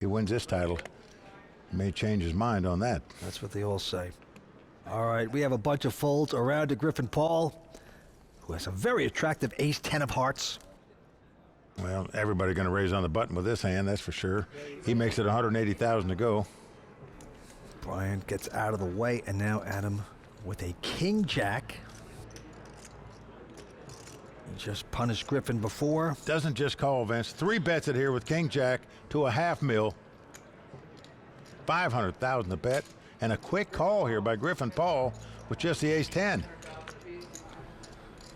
He wins this title, he may change his mind on that. That's what they all say. All right, we have a bunch of folds around to Griffin Paul, who has a very attractive ace-10 of hearts. Well, everybody going to raise on the button with this hand, that's for sure. He makes it 180,000 to go. Brian gets out of the way, and now Adam with a king-jack. He just punished Griffin before. Doesn't just call, Vince. 3 bets it here with king-jack to a half mil. 500,000 to bet, and a quick call here by Griffin Paul with just the ace-10.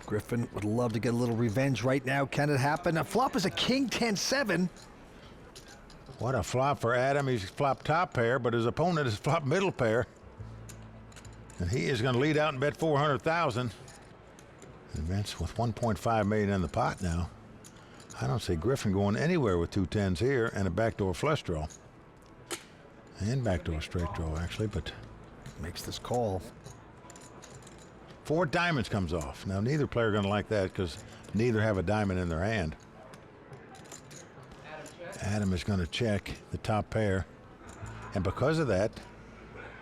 Griffin would love to get a little revenge right now. Can it happen? A flop is a king-10-7. What a flop for Adam. He's flopped top pair, but his opponent has flopped middle pair. And he is going to lead out and bet 400,000. And Vince with 1.5 million in the pot now. I don't see Griffin going anywhere with 2 10s here and a backdoor flush draw. And backdoor straight draw, actually, but makes this call. 4 diamonds comes off. Now, neither player going to like that because neither have a diamond in their hand. Adam is going to check the top pair. And because of that,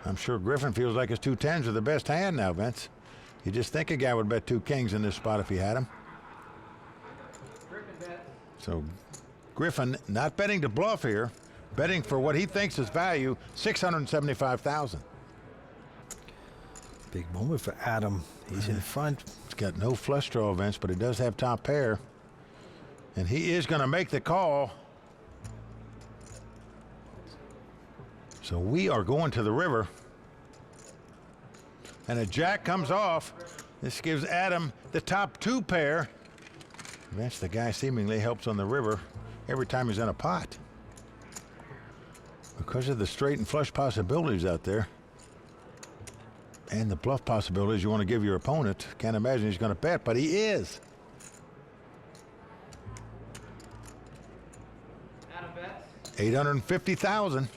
I'm sure Griffin feels like his 2 10s are the best hand now, Vince. You just think a guy would bet 2 kings in this spot if he had them. So Griffin not betting to bluff here, betting for what he thinks is value, 675,000. Big moment for Adam. He's in front. He's got no flush draw events, but he does have top pair. And he is going to make the call. So we are going to the river. And a jack comes off. This gives Adam the top 2 pair. Vince, the guy seemingly helps on the river every time he's in a pot. Because of the straight and flush possibilities out there, and the bluff possibilities you want to give your opponent, can't imagine he's going to bet, but he is. Adam bets. 850,000.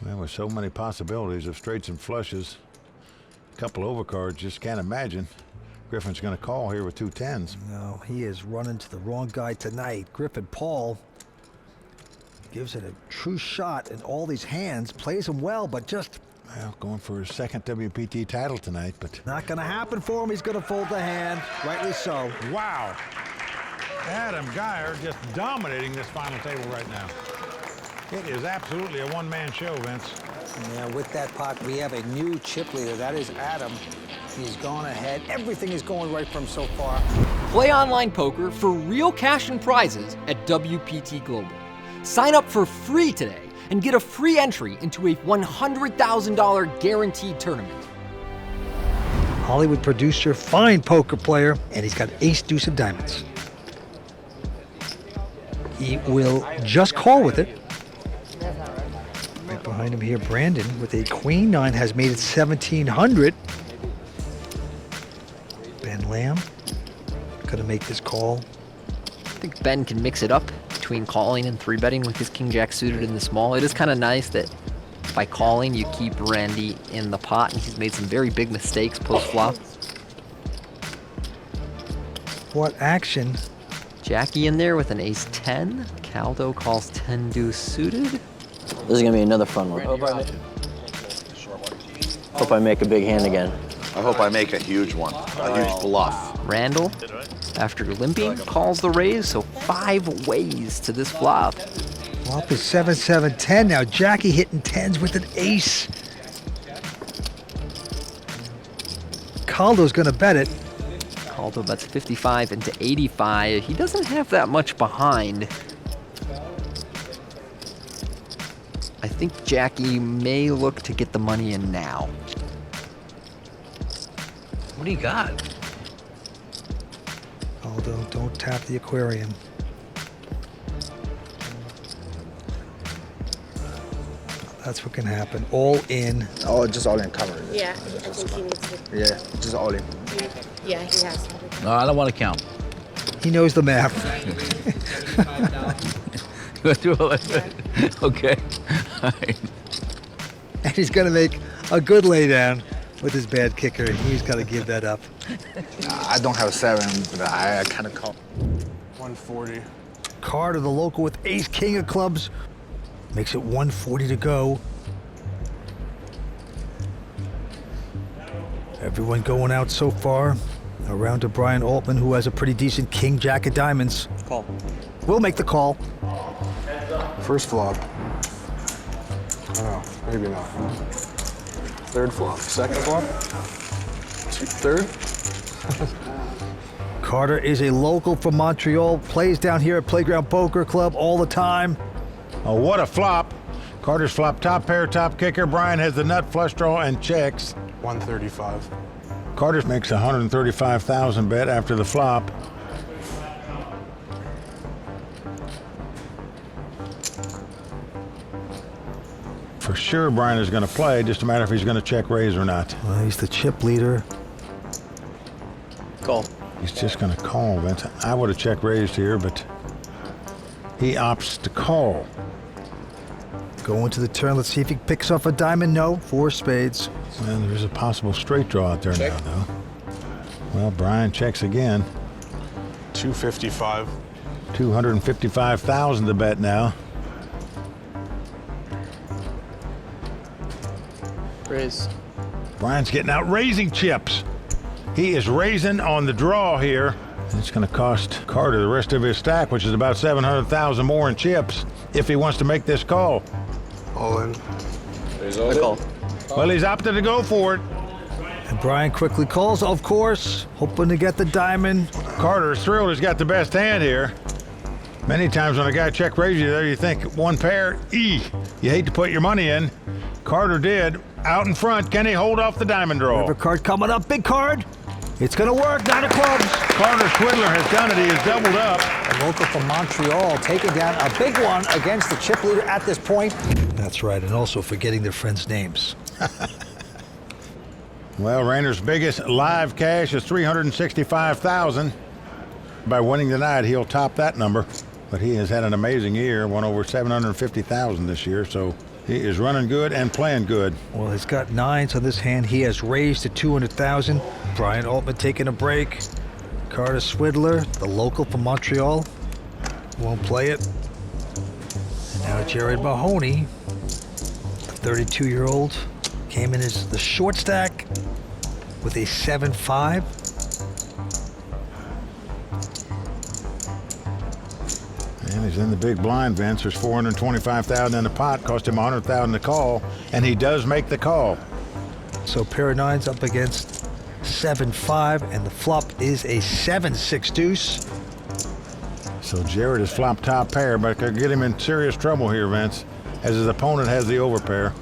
Well, with so many possibilities of straights and flushes, a couple overcards, just can't imagine Griffin's going to call here with 2 10s. No, he is running to the wrong guy tonight. Griffin Paul gives it a true shot in all these hands, plays them well, but just... Well, going for his second WPT title tonight, but... Not going to happen for him. He's going to fold the hand, rightly so. Wow. Adam Geyer just dominating this final table right now. It is absolutely a one-man show, Vince. Yeah, with that pot, we have a new chip leader. That is Adam. He's gone ahead. Everything is going right from so far. Play online poker for real cash and prizes at WPT Global. Sign up for free today and get a free entry into a $100,000 guaranteed tournament. Hollywood producer, fine poker player, and he's got ace deuce of diamonds. He will just call with it. Right behind him here, Brandon with a queen 9 has made it 1,700. Ben Lamb gonna make this call. I think Ben can mix it up between calling and 3-betting with his king-jack suited in the small. It is kind of nice that by calling, you keep Randy in the pot, and he's made some very big mistakes post-flop. What action? Jackie in there with an ace-10. Caldo calls 10 deuce suited. This is gonna be another fun one. Hope I make a big hand again. I hope I make a huge one, a huge bluff. Randall, after limping, calls the raise, so 5 ways to this flop. Flop is 7-7-10. Now Jackie hitting 10s with an ace. Caldo's gonna bet it. Caldo bets 55 into 85. He doesn't have that much behind. I think Jackie may look to get the money in now. What do you got? Caldo, don't tap the aquarium. That's what can happen. All in. Oh, just all in cover. Yeah, I think he needs to. Yeah, just all in. Yeah, he has to. No, I don't want to count. He knows the math. Okay. All right. And he's going to make a good laydown with his bad kicker, and he's got to give that up. I don't have a 7, but I kind of call. 140. Carter, the local with ace king of clubs, makes it 140 to go. Everyone going out so far. Around to Brian Altman, who has a pretty decent king jack of diamonds. Call. We'll make the call. First flop. Oh, maybe not. Third flop. Second flop. Third. Carter is a local from Montreal, plays down here at Playground Poker Club all the time. Oh, what a flop. Carter's flop top pair, top kicker. Brian has the nut flush draw and checks. 135. Carter makes 135,000 bet after the flop. For sure, Brian is going to play. Just a matter if he's going to check raise or not. Well, he's the chip leader. Call. He's just going to call, Vince. I would have check raised here, but he opts to call. Going to the turn. Let's see if he picks off a diamond. No, 4 spades. And there's a possible straight draw out there Check. now, though. Well, Brian checks again. 255. 255,000 to bet now. Raise. Brian's getting out raising chips. He is raising on the draw here. It's going to cost Carter the rest of his stack, which is about 700,000 more in chips, if he wants to make this call. All in. I call. Well, he's opted to go for it. And Brian quickly calls, of course, hoping to get the diamond. Carter's thrilled he's got the best hand here. Many times when a guy check raises you there, you think one pair, you hate to put your money in. Carter did. Out in front, can he hold off the diamond draw? River card coming up, big card. It's gonna work, 9 of clubs. Carter Swidler has done it. He has doubled up. A local from Montreal taking down a big one against the chip leader at this point. That's right, and also forgetting their friends' names. Well, Rayner's biggest live cash is 365,000. By winning tonight, he'll top that number. But he has had an amazing year, won over 750,000 this year, so he is running good and playing good. Well, he's got 9s on this hand. He has raised to 200,000. Brian Altman taking a break. Carter Swidler, the local from Montreal, won't play it. And now Jared Mahoney, the 32-year-old, came in as the short stack with a 7-5. And he's in the big blind, Vince. There's 425,000 in the pot, cost him 100,000 to call, and he does make the call. So pair of 9s up against 7-5, and the flop is a 7-6 deuce. So Jared is flop top pair, but could get him in serious trouble here, Vince, as his opponent has the overpair.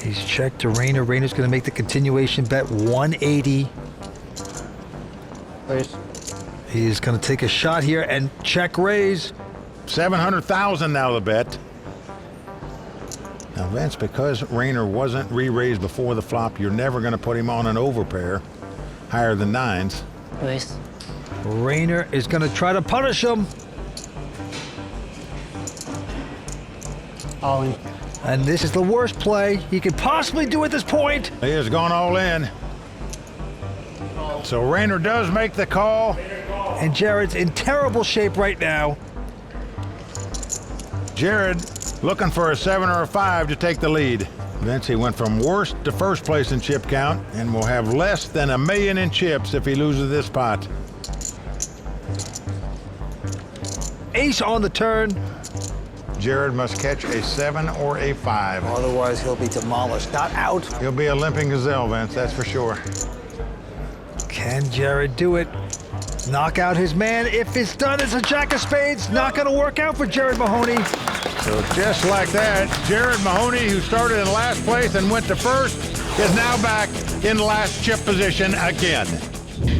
He's checked to Rayner. Rayner's going to make the continuation bet 180. Raise. He's going to take a shot here and check raise. 700,000 now the bet. Now, Vince, because Rayner wasn't re-raised before the flop, you're never going to put him on an overpair higher than 9s. Raise. Rayner is going to try to punish him. All in. And this is the worst play he could possibly do at this point. He has gone all in. So Rayner does make the call. And Jared's in terrible shape right now. Jared looking for a 7 or a 5 to take the lead. Vince, he went from worst to first place in chip count and will have less than $1 million in chips if he loses this pot. Ace on the turn. Jared must catch a 7 or a 5. Otherwise, he'll be demolished. Not out. He'll be a limping gazelle, Vince, that's for sure. Can Jared do it? Knock out his man. If it's done, it's a jack of spades. Not going to work out for Jared Mahoney. So just like that, Jared Mahoney, who started in last place and went to first, is now back in last chip position again.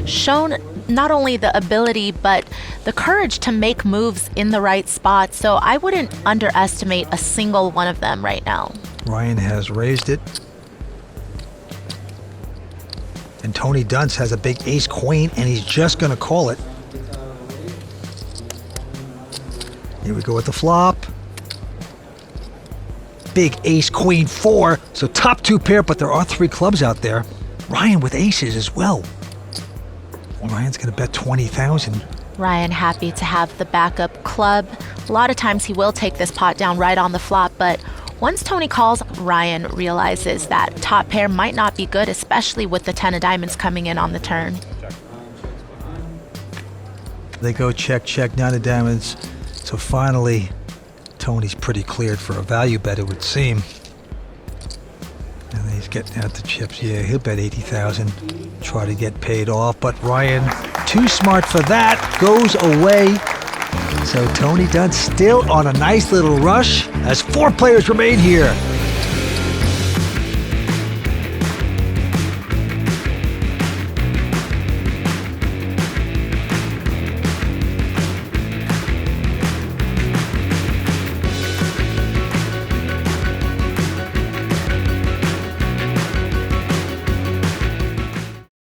Shown not only the ability, but the courage to make moves in the right spot. So I wouldn't underestimate a single one of them right now. Ryan has raised it. And Tony Dunce has a big ace-queen, and he's just going to call it. Here we go with the flop. Big ace-queen 4. So top 2 pair, but there are 3 clubs out there. Ryan with aces as well. Ryan's going to bet 20,000. Ryan happy to have the backup club. A lot of times he will take this pot down right on the flop, but once Tony calls, Ryan realizes that top pair might not be good, especially with the 10 of diamonds coming in on the turn. They go check, check, 9 of diamonds. So finally, Tony's pretty cleared for a value bet, it would seem. And he's getting out the chips. Yeah, he'll bet 80,000, try to get paid off. But Ryan, too smart for that, goes away. So Tony Dunn still on a nice little rush as 4 players remain here.